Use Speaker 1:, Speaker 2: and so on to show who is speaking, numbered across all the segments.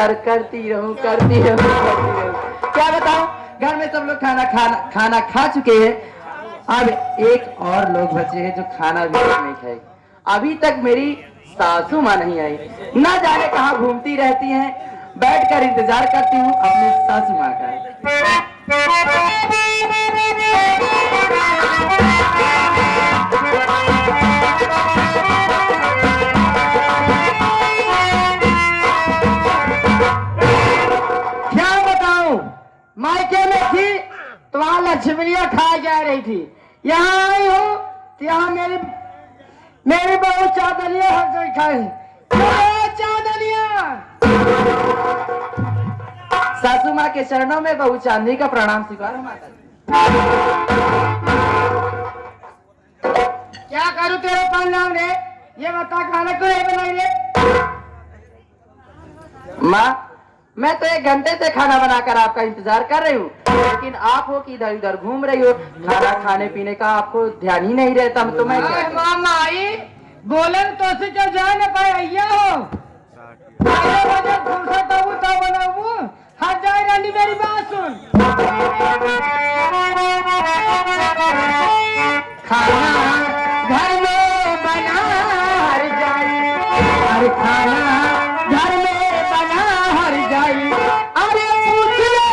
Speaker 1: इंतजार करती रहूं करती रहूं। क्या बताऊं, घर में सब लोग खाना खा चुके हैं। अब एक और लोग बचे हैं जो खाना भी नहीं खाए। अभी तक मेरी सासू माँ नहीं आई, ना जाने कहाँ घूमती रहती हैं। बैठकर इंतजार करती हूँ अपनी सासू माँ का।
Speaker 2: क्या बताऊं, मायके में थी तो वहां लक्ष्मीनिया खा जा रही थी। यहाँ आई हूँ तो यहाँ मेरी बहू चादलिया हर जगह खाई। चादलिया
Speaker 1: सासू माँ के चरणों में बहू चांदी का प्रणाम स्वीकार हो माता जी।
Speaker 2: क्या करूं तेरे परिणाम रे, ये बता खाना क्यों नहीं बनाई रे?
Speaker 1: माँ, मैं तो 1 घंटे से खाना बनाकर आपका इंतजार कर रही हूँ, लेकिन आप हो कि इधर उधर घूम रही हो। खाना खाने पीने का आपको ध्यान ही नहीं रहता। तो मैं क्या करूं?
Speaker 2: मामा आई बोले तो से क्या जाए ना पाए अय्या हो फुर्सत आऊं तो बनाऊं। हट जाए रानी, मेरी बात सुन। खाना घर में बना हर जाए, हर खाना घर में बना हर जाए। अरे पूछ ले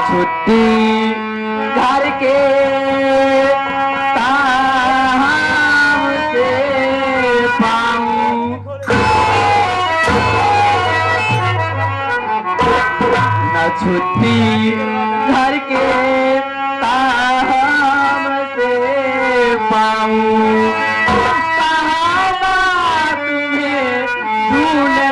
Speaker 1: छुट्टी घर के ताम से पाऊं, न छुट्टी घर के ताम से पाऊं। कहाँ तुम्हें ढूंढने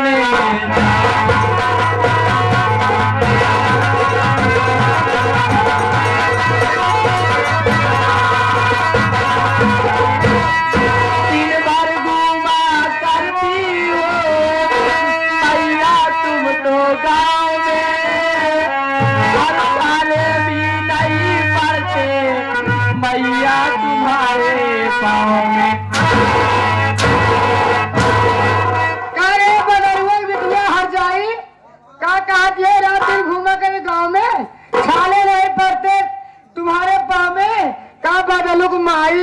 Speaker 2: माई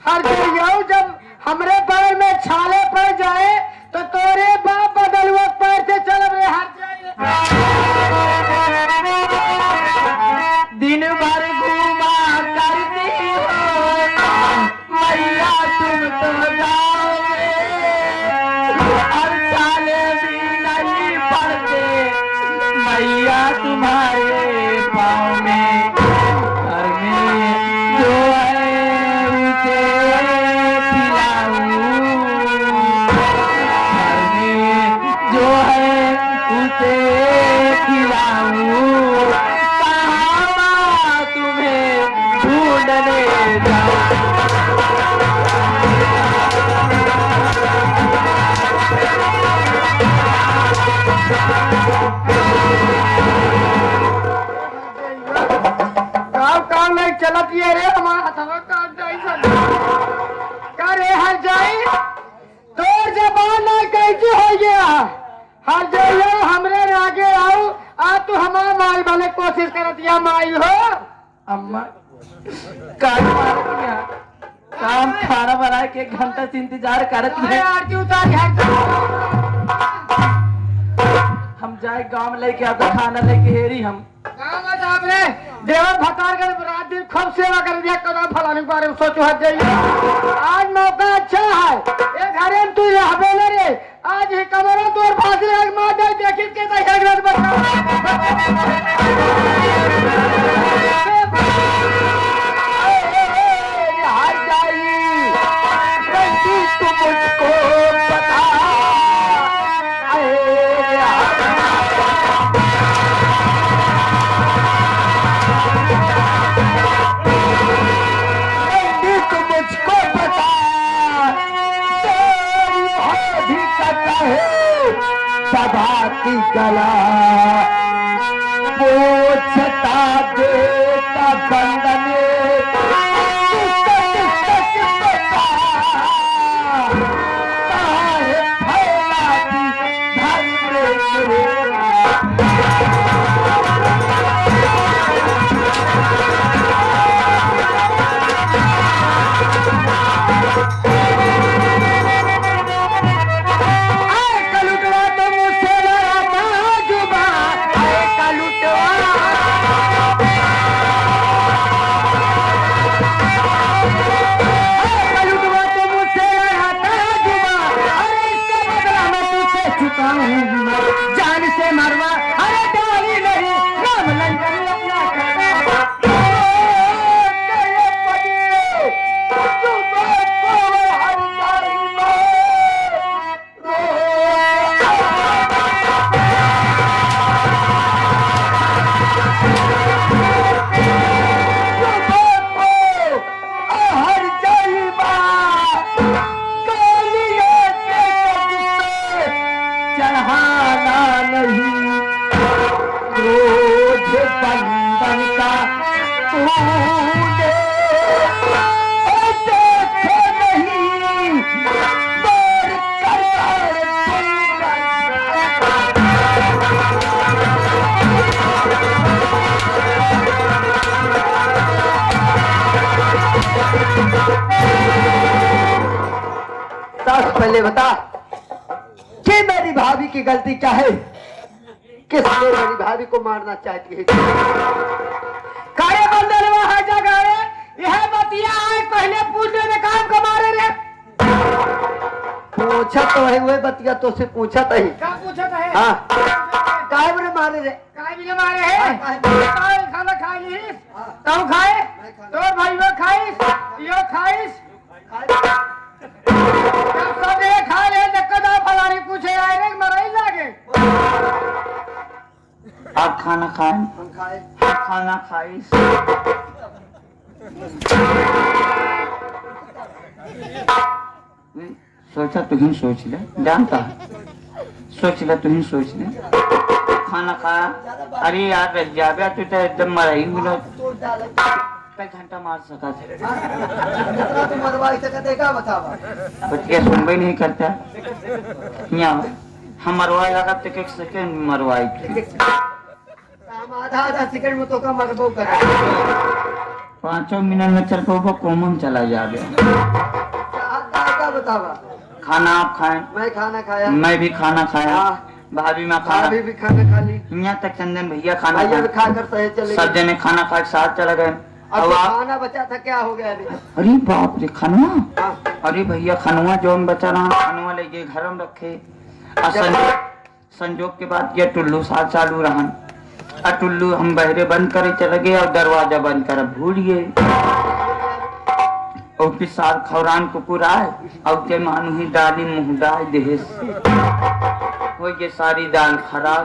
Speaker 2: हर जाऊ। जब हमरे पैर में छाले पड़ जाए तो तोरे बाप बदलुआ पैर से चल रे हर जाए।
Speaker 1: दिन भर घूमा करती हो मैया तुम तो जाओगे, और साले भी नहीं पड़ते मैया तुम्हारे पाँव में। घर में जो है उसे खिलाऊं, घर में जो है उसे खिलाऊं। कहाँ तुम्हें ढूंढने जाऊं।
Speaker 2: काम नहीं चलत ये रे हमारा करे हर जाई तोर जबान ना कैसे हो गया। हर जाइयो हमरे आगे आओ आ तू हमारा माई बने कोशिश करत या माई हो।
Speaker 1: अम्मा काट मार दिया, काम खाना बना के 1 घंटा से इंतजार करत
Speaker 2: अरे
Speaker 1: है।
Speaker 2: आरती उतार
Speaker 1: हम जाए गांव में लेके आता खाना लेके हेरी हम।
Speaker 2: आपने देवर भतार के रात दिन खूब सेवा कर दिया, कदम फलाने के बारे में सोचो हट जाइए। आज मौका अच्छा है, एक घरे में तू रहबे न रे, आज ही कमरा तोर फांसी लग मार दे, देखिस के तो एक रात
Speaker 1: की गला पोछता देता बंदन जान से मरवा, अरे डाली नहीं राम लंगन अपना चढ़ाना नहीं क्रोध बंधन का तूने देखो नहीं बोल कर पहले बता कि मेरी भाभी की गलती क्या है, किसने मेरी भाभी को मारना चाहती है?
Speaker 2: कारे बंदर वहां जगह रे, यह बतिया आए पहले पूछने में काम कमारे रे।
Speaker 1: पूछा तो है वही बतिया तो से पूछा तो ही।
Speaker 2: क्या पूछा था है?
Speaker 1: हाँ काय बरे मारे रे,
Speaker 2: काय भी मारे है? काय खाना खा ली तू खाए तो भाई वो खाइस यो खाइस सब ये खा ले कदा फलानी पूछे आए रे मराई लागे।
Speaker 1: आप खाना खाएं?
Speaker 2: हम खाए
Speaker 1: खाना खाइस सोचा तू ही सोच ले, जानता है सोच ले तू ही सोच ले। खाना खा, अरे यार रख जाबे तू तो एकदम मराई मिलो कई घंटा मार सका
Speaker 2: तू मरवाई सका देगा बतावा
Speaker 1: बच्चे सुनबे नहीं करता यहाँ हम मरवाए लगा तो एक सेकंड मरवाई
Speaker 2: हम आधा सेकंड में तो का मरबो कर
Speaker 1: 5 मिनट में चल पाओ कॉमन चला जाबे।
Speaker 2: क्या बतावा?
Speaker 1: खाना आप खाएं?
Speaker 2: मैं खाना खाया,
Speaker 1: मैं भी खाना खाया, भाभी में खाना,
Speaker 2: भाभी भी खाना खा ली,
Speaker 1: यहाँ तक चंदन भैया खाना
Speaker 2: भैया भी खा कर सहे चले
Speaker 1: सब जने खाना खा के साथ चला गए।
Speaker 2: अब खाना बचा था क्या हो गया?
Speaker 1: अरे बाप रे खनवा,
Speaker 2: हाँ।
Speaker 1: अरे भैया खनवा जो बचा रहा खनवा लेके घर में रखे। संजोग के बाद ये टुल्लू साथ चालू रहा, टुल्लू हम बहरे बंद करे चले गए और दरवाजा बंद कर भूल गए। और फिर सार खौरान कुकुर आए और के मानू ही डाली मुँह डाल देश हो गए सारी दाल खराब।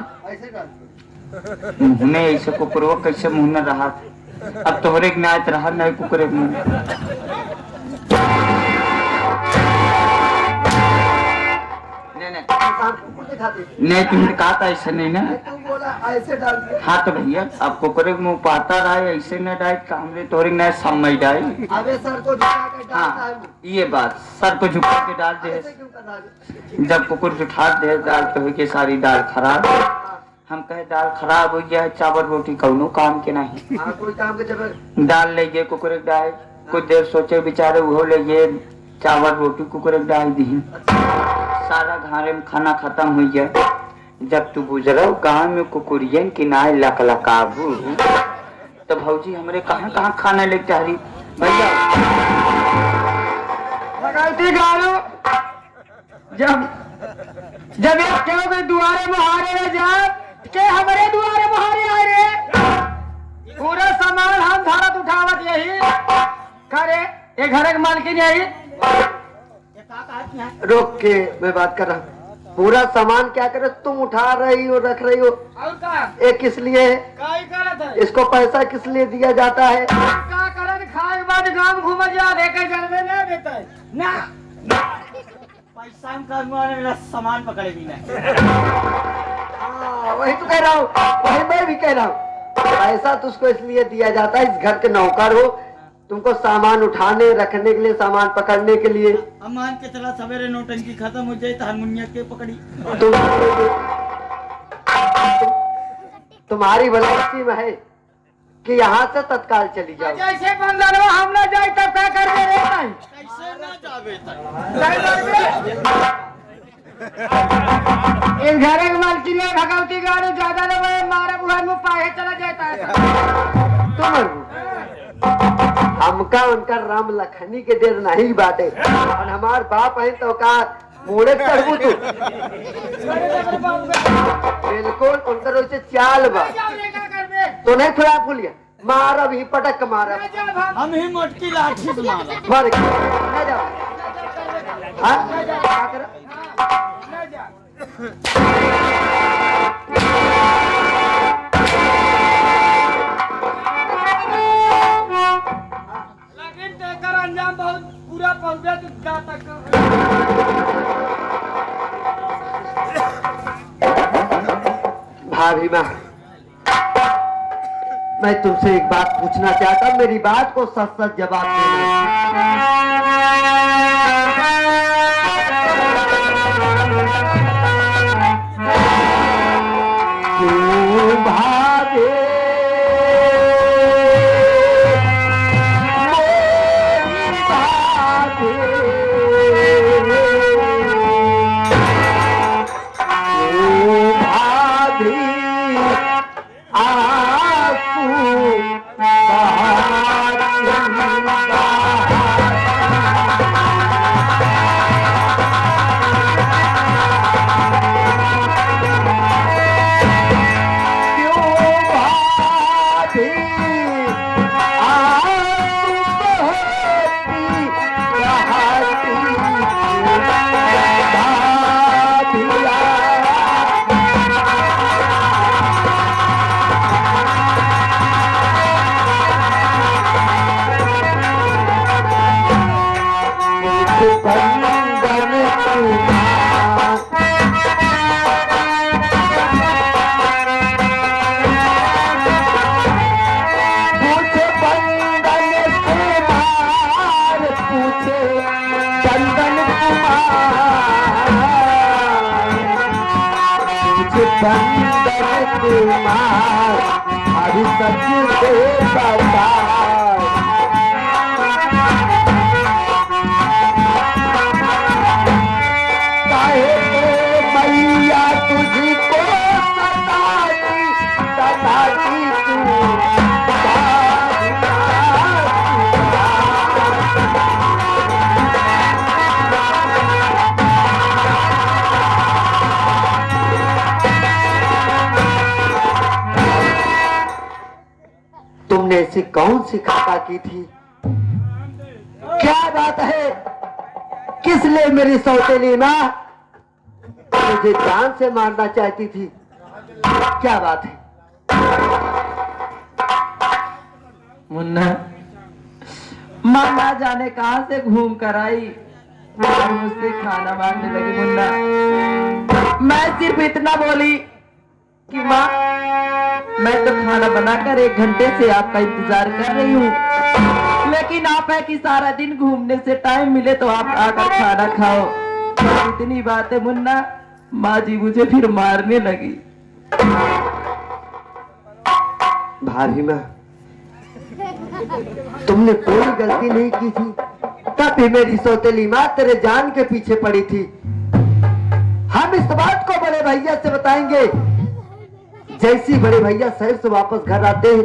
Speaker 1: मुँह में ऐसे कुकुर वो कैसे मुँह न रहा, अब तोहरे ज्ञात रहा नहीं कुकुरे मुँह। नहीं तुमने कहा था ऐसे नहीं ना,
Speaker 2: ऐसे डाल
Speaker 1: हाँ तो भैया अब कुकुरे मुँह पाता रहा ऐसे न डाल कामरे तोहरे न समय डाल।
Speaker 2: अबे सर को झुका के डालता
Speaker 1: हाँ
Speaker 2: है,
Speaker 1: ये बात सर को झुका के डाल दे,
Speaker 2: ऐसे क्यों कर डाले?
Speaker 1: जब कुकुर उठा दे दाल तो के सारी दाल खराब। हम कहे दाल खराब हो गया चावल रोटी कौनो काम के नहीं।
Speaker 2: हाँ कोई काम के जब
Speaker 1: दाल ले गए कुकुर डाल
Speaker 3: कुछ देर सोचे बेचारे वो ले ये चावल रोटी कुकर डाल दी, सारा घारे में खाना खत्म हो जाए। जब तू गुजरो गाँव में कुकुरियन किनारे लकलकाबू, तो भौजी हमरे कहाँ कहाँ खाना लेके जा रही भैया।
Speaker 2: गलती गालो जब जब एक क्यों के दुआरे मुहारे में जा के हमारे दुआरे मुहारे आए रे, पूरा सामान हम धारत उठावत यही करे ये घर के मालकिन यही।
Speaker 4: रोक के मैं बात कर रहा हूँ। पूरा सामान क्या करे तुम उठा रही हो, रख रही हो,
Speaker 2: और का
Speaker 4: ये किस लिए है?
Speaker 2: काई करत है?
Speaker 4: इसको पैसा किस लिए दिया जाता है?
Speaker 2: का करत खाए के बाद गांव घूम जा देखे घर में ना देता है ना
Speaker 5: पैसा का मेरा सामान पकड़े भी नहीं।
Speaker 4: वही तो कह रहा हूँ, वही मैं भी कह रहा हूँ। पैसा तुझको इसलिए दिया जाता है, इस घर के नौकर हो, तुमको सामान उठाने रखने के लिए, सामान पकड़ने के लिए।
Speaker 5: अब मान के चला सवेरे नोटंकी खत्म हो जाए तो हारमोनिया के पकड़ी।
Speaker 4: तुम्हारी भलाई में है कि यहाँ से तत्काल चली जाओ।
Speaker 2: जैसे बंदरवा हम ना जाए तब क्या कर दे रे?
Speaker 5: कैसे ना जावे
Speaker 2: इस घर के मालकिन ने भगवती गाड़ी ज्यादा लोग मारे बुहार में पाए चला जाता है।
Speaker 4: तुम हमका उनका राम लखनी के देर नहीं बाटे, और हमार बाप है तो का मोड़े चढ़बू तू। बिल्कुल उनका वैसे चाल बा तो नहीं थोड़ा भूलिया, मारा भी पटक मारा,
Speaker 5: हम ही मोटकी लाठी से मारा।
Speaker 4: मार के ना जाओ। हाँ क्या करा?
Speaker 2: लेकिन तेकर अंजाम बहुत पूरा पहुंचा जा तक।
Speaker 4: भाभी माँ, मैं तुमसे एक बात पूछना चाहता हूँ, मेरी बात को सच सच जवाब देना। क्यों भागे मोरी भागे, क्यों भाभी आंसू बंदर कुमार हरि सच से बता। काहे मैया तुझको सताती सताती तू तुमने ऐसी कौन सी खाता की थी? क्या बात है? किस लिए मेरी सौतेली माँ मुझे जान से मारना चाहती थी? क्या बात है?
Speaker 1: मुन्ना, माँ ना जाने कहां से घूम कर आई और मुझसे खाना मांगने लगी। मुन्ना, मैं सिर्फ इतना बोली कि माँ मैं तो खाना बनाकर 1 घंटे से आपका इंतजार कर रही हूँ, लेकिन आप है कि सारा दिन घूमने से टाइम मिले तो आप आकर खाना खाओ। इतनी बात है मुन्ना, माँ जी मुझे फिर मारने लगी।
Speaker 4: भाभी माँ, तुमने कोई गलती नहीं की थी, तब भी मेरी सौतेली माँ तेरे जान के पीछे पड़ी थी। हम इस बात को बड़े भैया से बताएंगे। जैसी बड़े भैया शहर से वापस घर आते हैं,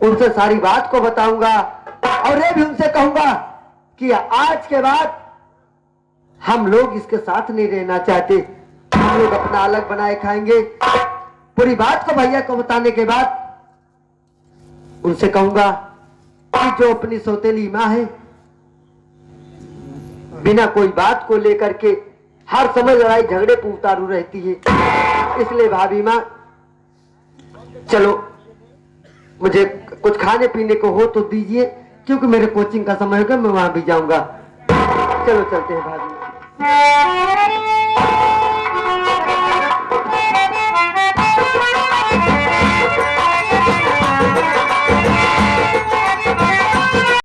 Speaker 4: उनसे सारी बात को बताऊंगा और ये भी उनसे कहूंगा कि आज के बाद हम लोग इसके साथ नहीं रहना चाहते, हम लोग अपना अलग बनाए खाएंगे। पूरी बात को भैया को बताने के बाद उनसे कहूंगा कि जो अपनी सौतेली माँ है, बिना कोई बात को लेकर के हर समय लड़ाई झगड़े पे उतारू रहती है, इसलिए भाभी माँ चलो मुझे कुछ खाने पीने को हो तो दीजिए, क्योंकि मेरे कोचिंग का समय होगा, मैं वहां भी जाऊंगा। चलो चलते हैं भाभी।